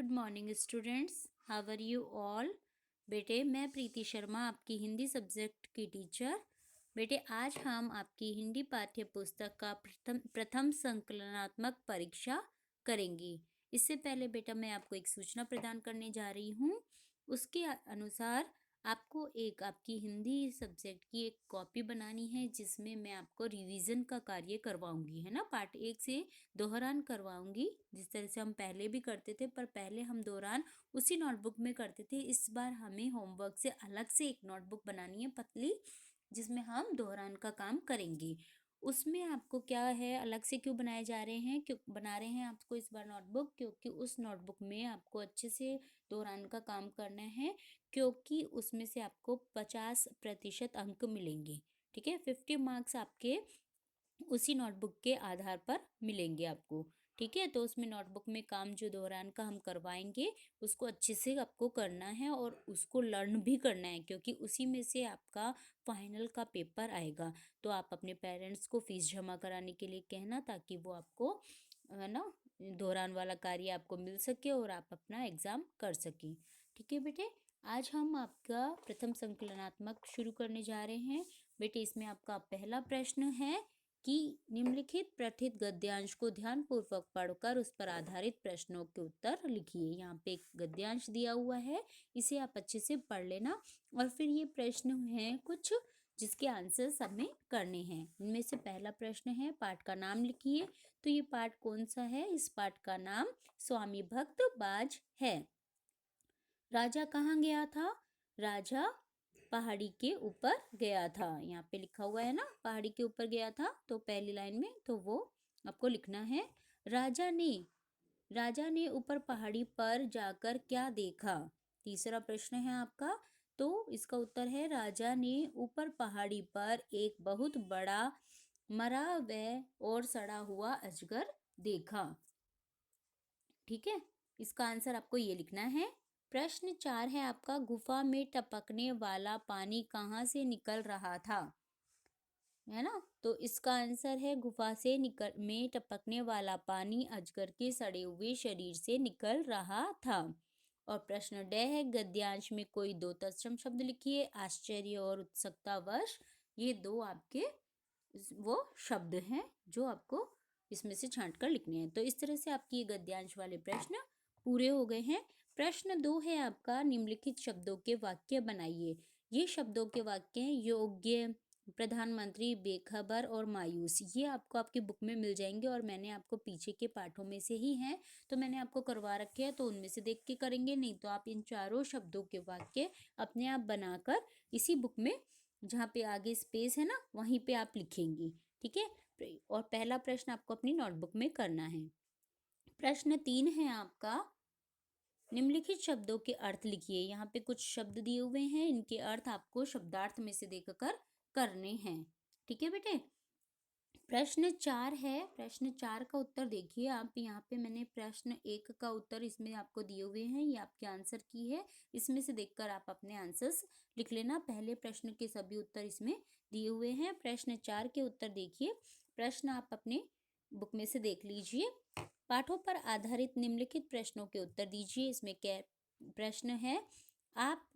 Good morning students, how are you all. बेटे मैं प्रीति शर्मा आपकी हिंदी सब्जेक्ट की टीचर। बेटे आज हम आपकी हिंदी पाठ्य पुस्तक का प्रथम संकलनात्मक परीक्षा करेंगे। इससे पहले बेटा मैं आपको एक सूचना प्रदान करने जा रही हूँ। उसके अनुसार आपको एक आपकी हिंदी सब्जेक्ट की एक कॉपी बनानी है जिसमें मैं आपको रिवीजन का कार्य करवाऊंगी, है ना। पार्ट 1 से दोहरान करवाऊंगी, जिस तरह से हम पहले भी करते थे, पर पहले हम दोहरान उसी नोटबुक में करते थे। इस बार हमें होमवर्क से अलग से एक नोटबुक बनानी है पतली, जिसमें हम दोहरान का काम करेंगे। उसमें आपको क्या है, अलग से क्यों बनाए जा रहे हैं, क्यों बना रहे हैं आपको इस बार नोटबुक, क्योंकि उस नोटबुक में आपको अच्छे से दोहरान का काम करना है, क्योंकि उसमें से आपको 50% अंक मिलेंगे। ठीक है, 50 मार्क्स आपके उसी नोटबुक के आधार पर मिलेंगे आपको। ठीक है, तो उसमें नोटबुक में काम जो दोहरान का हम करवाएंगे उसको अच्छे से आपको करना है और उसको लर्न भी करना है, क्योंकि उसी में से आपका फाइनल का पेपर आएगा। तो आप अपने पेरेंट्स को फीस जमा कराने के लिए कहना, ताकि वो आपको, है ना, दोहरान वाला कार्य आपको मिल सके और आप अपना एग्जाम कर सकें। ठीक है बेटे, आज हम आपका प्रथम संकलनात्मक शुरू करने जा रहे हैं। बेटे इसमें आपका पहला प्रश्न है कि निम्नलिखित पठित गद्यांश को ध्यानपूर्वक पढ़कर उस पर आधारित प्रश्नों के उत्तर लिखिए। यहाँ पे एक गद्यांश दिया हुआ है, इसे आप अच्छे से पढ़ लेना और फिर ये प्रश्न हैं कुछ जिसके आंसर्स हमें करने हैं। इनमें से पहला प्रश्न है, पाठ का नाम लिखिए। तो ये पाठ कौन सा है? इस पाठ का नाम स्वामी भक्त बाज है। राजा कहाँ गया था? राजा पहाड़ी के ऊपर गया था। यहाँ पे लिखा हुआ है ना, पहाड़ी के ऊपर गया था, तो पहली लाइन में तो वो आपको लिखना है। राजा ने ऊपर पहाड़ी पर जाकर क्या देखा? तीसरा प्रश्न है आपका, तो इसका उत्तर है, राजा ने ऊपर पहाड़ी पर एक बहुत बड़ा मरा हुआ और सड़ा हुआ अजगर देखा। ठीक है, इसका आंसर आपको ये लिखना है। प्रश्न 4 है आपका, गुफा में टपकने वाला पानी कहाँ से निकल रहा था? है ना, तो इसका आंसर है, गुफा से में टपकने वाला पानी अजगर के सड़े हुए शरीर से निकल रहा था। और प्रश्न ड है, गद्यांश में कोई दो तत्सम शब्द लिखिए। आश्चर्य और उत्सुकतावश, ये दो आपके वो शब्द हैं जो आपको इसमें से छांट कर लिखने हैं। तो इस तरह से आपकी ये गद्यांश वाले प्रश्न पूरे हो गए हैं। प्रश्न 2 है आपका, निम्नलिखित शब्दों के वाक्य बनाइए। ये शब्दों के वाक्य हैं, योग्य, प्रधानमंत्री, बेखबर और मायूस। ये आपको आपकी बुक में मिल जाएंगे और मैंने आपको पीछे के पाठों में से ही हैं, तो मैंने आपको करवा रखे हैं, तो उनमें से देख के करेंगे। नहीं तो आप इन चारों शब्दों के वाक्य अपने आप बनाकर इसी बुक में, जहाँ पे आगे स्पेस है ना, वहीं पे आप लिखेंगी। ठीक है, और पहला प्रश्न आपको अपनी नोटबुक में करना है। प्रश्न 3 है आपका, निम्नलिखित शब्दों के अर्थ लिखिए। यहाँ पे कुछ शब्द दिए हुए हैं, इनके अर्थ आपको शब्दार्थ में से देखकर करने हैं। ठीक है बेटे, प्रश्न 4 है। प्रश्न 4 का उत्तर देखिए आप, यहाँ पे मैंने प्रश्न 1 का उत्तर इसमें आपको दिए हुए हैं, ये आपके आंसर की है। इसमें से देखकर आप अपने आंसर्स लिख लेना। पहले प्रश्न के सभी उत्तर इसमें दिए हुए हैं। प्रश्न 4 के उत्तर देखिए। प्रश्न आप अपने बुक में से देख लीजिए। पाठों पर आधारित निम्नलिखित प्रश्नों के उत्तर दीजिए। इसमें क्या प्रश्न है, आप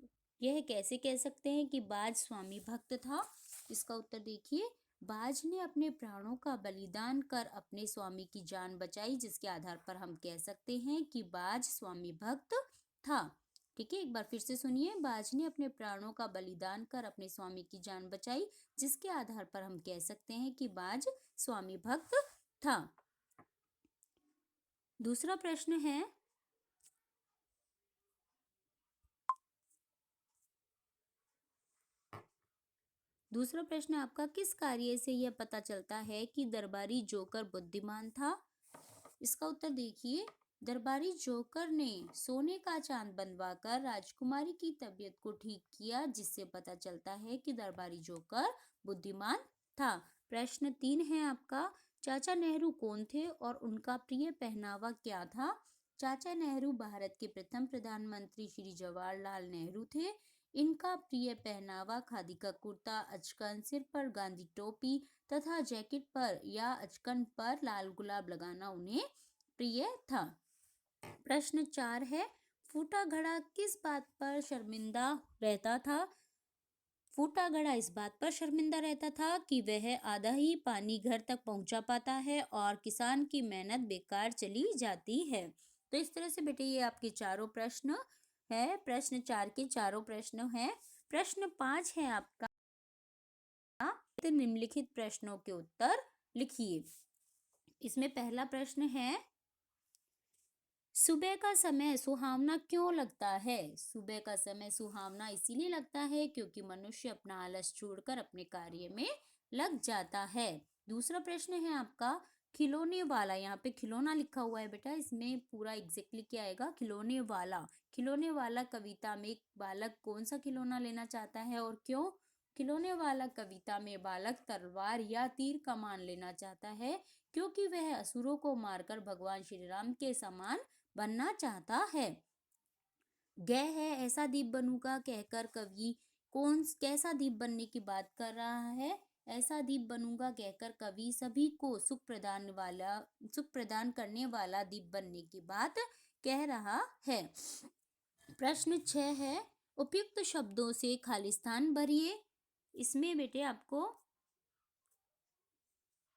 यह कैसे कह सकते हैं कि बाज स्वामी भक्त था? इसका उत्तर देखिए, बाज ने अपने प्राणों का बलिदान कर अपने स्वामी की जान बचाई, जिसके आधार पर हम कह सकते हैं कि बाज स्वामी भक्त था। ठीक है, एक बार फिर से सुनिए, बाज ने अपने प्राणों का बलिदान कर अपने स्वामी की जान बचाई, जिसके आधार पर हम कह सकते हैं कि बाज स्वामी भक्त था। दूसरा प्रश्न है, दूसरा प्रश्न आपका, किस कार्य से यह पता चलता है कि दरबारी जोकर बुद्धिमान था? इसका उत्तर देखिए, दरबारी जोकर ने सोने का चांद बनवाकर राजकुमारी की तबीयत को ठीक किया, जिससे पता चलता है कि दरबारी जोकर बुद्धिमान था। प्रश्न 3 है आपका, चाचा नेहरू कौन थे और उनका प्रिय पहनावा क्या था? चाचा नेहरू भारत के प्रथम प्रधानमंत्री श्री जवाहरलाल नेहरू थे। इनका प्रिय पहनावा खादी का कुर्ता, अचकन, सिर पर गांधी टोपी तथा जैकेट पर या अचकन पर लाल गुलाब लगाना उन्हें प्रिय था। प्रश्न 4 है, फूटा घड़ा किस बात पर शर्मिंदा रहता था? फूटा घड़ा इस बात पर शर्मिंदा रहता था कि वह आधा ही पानी घर तक पहुंचा पाता है और किसान की मेहनत बेकार चली जाती है। तो इस तरह से बेटे ये आपके चारों प्रश्न है। प्रश्न 4 के चारों प्रश्न हैं। प्रश्न 5 है आपका, निम्नलिखित प्रश्नों के उत्तर लिखिए। इसमें पहला प्रश्न है, सुबह का समय सुहावना क्यों लगता है? सुबह का समय सुहावना इसीलिए लगता है क्योंकि मनुष्य अपना आलस छोड़कर अपने कार्य में लग जाता है। दूसरा प्रश्न है आपका, खिलौने वाला, यहाँ पे खिलौना लिखा हुआ है बेटा, इसमें पूरा एग्जैक्टली क्या आएगा? खिलौने वाला। खिलौने वाला कविता में एक बालक कौन सा खिलौना लेना चाहता है और क्यों? खिलौने वाला कविता में बालक तलवार या तीर कमान लेना चाहता है क्योंकि वह असुरों को मारकर भगवान श्री राम के समान बनना चाहता है। गह है ऐसा दीप बनूंगा कहकर कवि कैसा दीप बनने की बात कर रहा है? ऐसा दीप बनूंगा कहकर कवि सभी को सुख प्रदान करने वाला दीप बनने की बात कह रहा है। प्रश्न 6 है, उपयुक्त शब्दों से खालिस्तान भरिए। इसमें बेटे आपको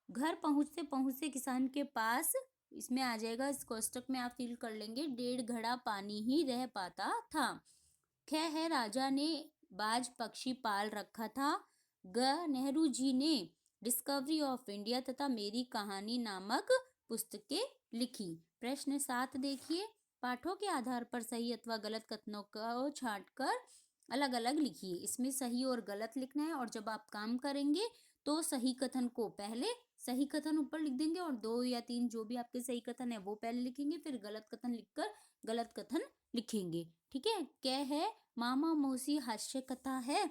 घर पहुंचते पहुंचते किसान के पास, इसमें आ जाएगा, इस कोष्टक में आप फिल कर लेंगे, 1.5 घड़ा पानी ही रह पाता था। ख है, राजा ने बाज पक्षी पाल रखा था। ग, नेहरू जी ने डिस्कवरी ऑफ इंडिया तथा मेरी कहानी नामक पुस्तकें लिखी। प्रश्न 7 देखिए, पाठों के आधार पर सही अथवा गलत कथनों को छांटकर अलग अलग लिखिए। इसमें सही और गलत लिखना है और जब आप काम करेंगे तो सही कथन को पहले, सही कथन ऊपर लिख देंगे और 2 या 3 जो भी आपके सही कथन है वो पहले लिखेंगे, फिर गलत कथन लिखकर गलत कथन लिखेंगे। ठीक है। क्या है? मामा मौसी हास्य कथा है।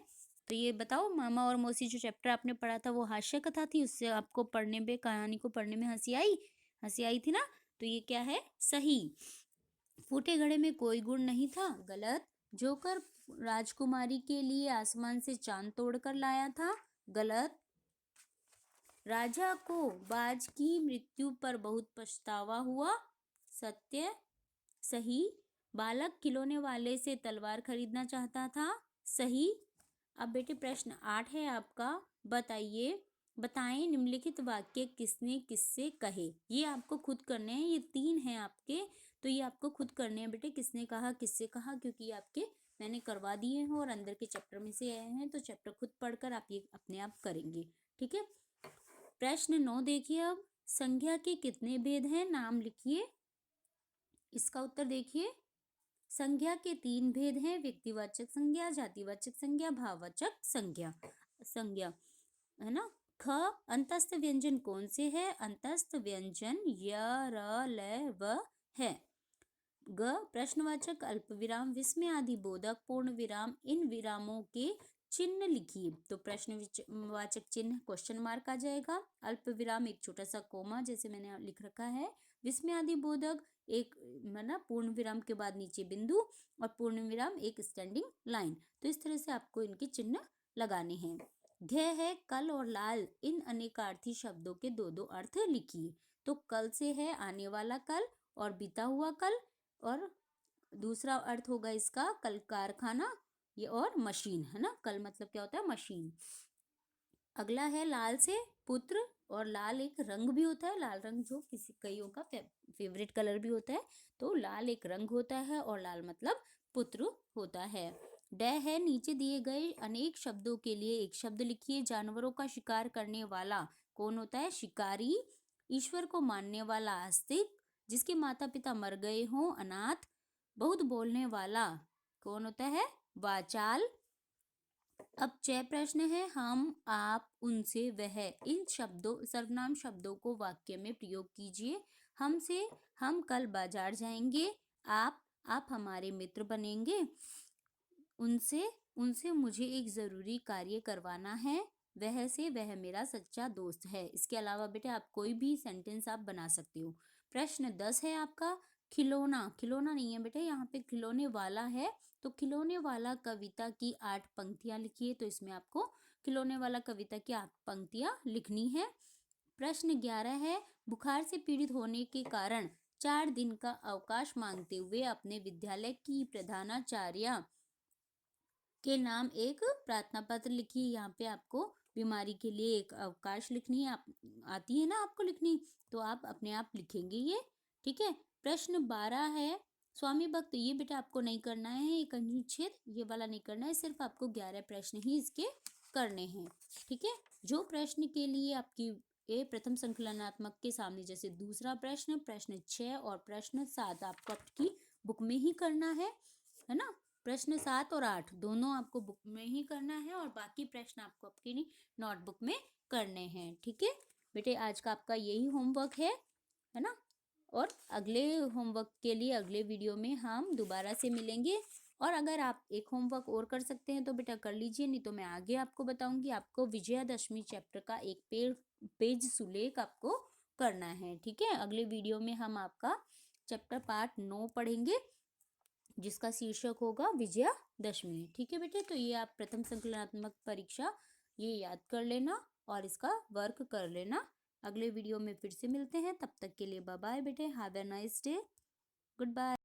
तो ये बताओ, मामा और मौसी जो चैप्टर आपने पढ़ा था वो हास्य कथा थी, उससे आपको पढ़ने में, कहानी को पढ़ने में हंसी आई थी ना? तो ये क्या है? सही। फूटे घड़े में कोई गुण नहीं था। गलत। जोकर राजकुमारी के लिए आसमान से चांद तोड़कर लाया था। गलत। राजा को बाज की मृत्यु पर बहुत पछतावा हुआ। सत्य। सही। बालक खिलौने वाले से तलवार खरीदना चाहता था। सही। अब बेटे प्रश्न 8 है आपका, बताएं निम्नलिखित वाक्य किसने किससे कहे। ये आपको खुद करने हैं, ये 3 हैं आपके, तो ये आपको खुद करने हैं बेटे, किसने कहा किससे कहा, क्योंकि ये आपके मैंने करवा दिए हैं और अंदर के चैप्टर में से आए हैं, तो चैप्टर खुद पढ़कर आप ये अपने आप करेंगे। ठीक है। प्रश्न 9 देखिए, अब संज्ञा के कितने भेद हैं? नाम लिखिए। इसका उत्तर देखिए, संज्ञा के 3 भेद हैं, व्यक्तिवाचक संज्ञा, जातिवाचक संज्ञा, भाववाचक संज्ञा है ना। ख, अंतस्थ व्यंजन कौन से है? अंतस्थ व्यंजन य, र, ल, व है। ग, प्रश्नवाचक अल्प विराम, विस्मय आदि बोधक पूर्ण विराम, इन विरामों के चिन्ह लिखिए। तो प्रश्नवाचक चिन्ह क्वेश्चन मार्क आ जाएगा। अल्प विराम एक छोटा सा कोमा जैसे मैंने लिख रखा है। विस्मय आदि बोधक एक मतलब पूर्ण विराम के बाद नीचे बिंदु, और पूर्ण विराम एक स्टैंडिंग लाइन। तो इस तरह से आपको इनके चिन्ह लगाने हैं। घ है, कल और लाल, इन अनेकार्थी शब्दों के 2-2 अर्थ लिखिए। तो कल से है आने वाला कल और बीता हुआ कल, और दूसरा अर्थ होगा इसका कल कारखाना, ये और मशीन है ना। कल मतलब क्या होता है? मशीन। अगला है लाल से पुत्र, और लाल एक रंग भी होता है, लाल रंग जो कईयों का फेवरेट कलर भी होता है, तो लाल एक रंग होता है और लाल मतलब पुत्र होता है। ड है, नीचे दिए गए अनेक शब्दों के लिए एक शब्द लिखिए। जानवरों का शिकार करने वाला कौन होता है? शिकारी। ईश्वर को मानने वाला आस्तिक। जिसके माता पिता मर गए हों अनाथ। बहुत बोलने वाला कौन होता है? वाचाल। अब 6 प्रश्न है, हम, आप, उनसे, वह, इन शब्दों, सर्वनाम शब्दों को वाक्य में प्रयोग कीजिए। हमसे, हम कल बाजार जाएंगे। आप हमारे मित्र बनेंगे। उनसे, मुझे एक जरूरी कार्य करवाना है। वह से, वह मेरा सच्चा दोस्त है। इसके अलावा बेटे आप कोई भी सेंटेंस आप बना सकते हो। प्रश्न 10 है आपका, खिलौना नहीं है बेटे, यहाँ पे खिलौने वाला है। तो खिलौने वाला कविता की 8 पंक्तियां लिखिए। तो इसमें आपको खिलौने वाला कविता की 8 पंक्तियां लिखनी है। प्रश्न 11 है, बुखार से पीड़ित होने के कारण 4 दिन का अवकाश मांगते हुए अपने विद्यालय की प्रधानाचार्य के नाम एक प्रार्थना पत्र लिखिए। यहाँ पे आपको बीमारी के लिए एक अवकाश लिखनी है, आती है ना आपको लिखनी, तो आप अपने आप लिखेंगे ये। ठीक है। प्रश्न 12 है, स्वामी भक्त, ये बेटा आपको नहीं करना है, एक अनुच्छेद ये वाला नहीं करना है, सिर्फ आपको 11 प्रश्न ही इसके करने हैं। ठीक है। जो प्रश्न के लिए आपकी ये प्रथम संकलनात्मक के सामने, जैसे दूसरा प्रश्न, प्रश्न 6 और प्रश्न 7 आपको आपकी बुक में ही करना है ना। प्रश्न 7 और 8 दोनों आपको बुक में ही करना है और बाकी प्रश्न आपको आपकी नोटबुक में करने हैं। ठीक है बेटे, आज का आपका यही होमवर्क है ना। और अगले होमवर्क के लिए अगले वीडियो में हम दोबारा से मिलेंगे। और अगर आप एक होमवर्क और कर सकते हैं तो बेटा कर लीजिए, नहीं तो मैं आगे आपको बताऊंगी। आपको विजयादशमी चैप्टर का एक पेज सुलेख आपको करना है। ठीक है। अगले वीडियो में हम आपका चैप्टर पार्ट 9 पढ़ेंगे, जिसका शीर्षक होगा विजयादशमी। ठीक है बेटे, तो ये आप प्रथम संकलनात्मक परीक्षा ये याद कर लेना और इसका वर्क कर लेना। अगले वीडियो में फिर से मिलते हैं, तब तक के लिए बाय बाय बेटे, have a nice day, good bye.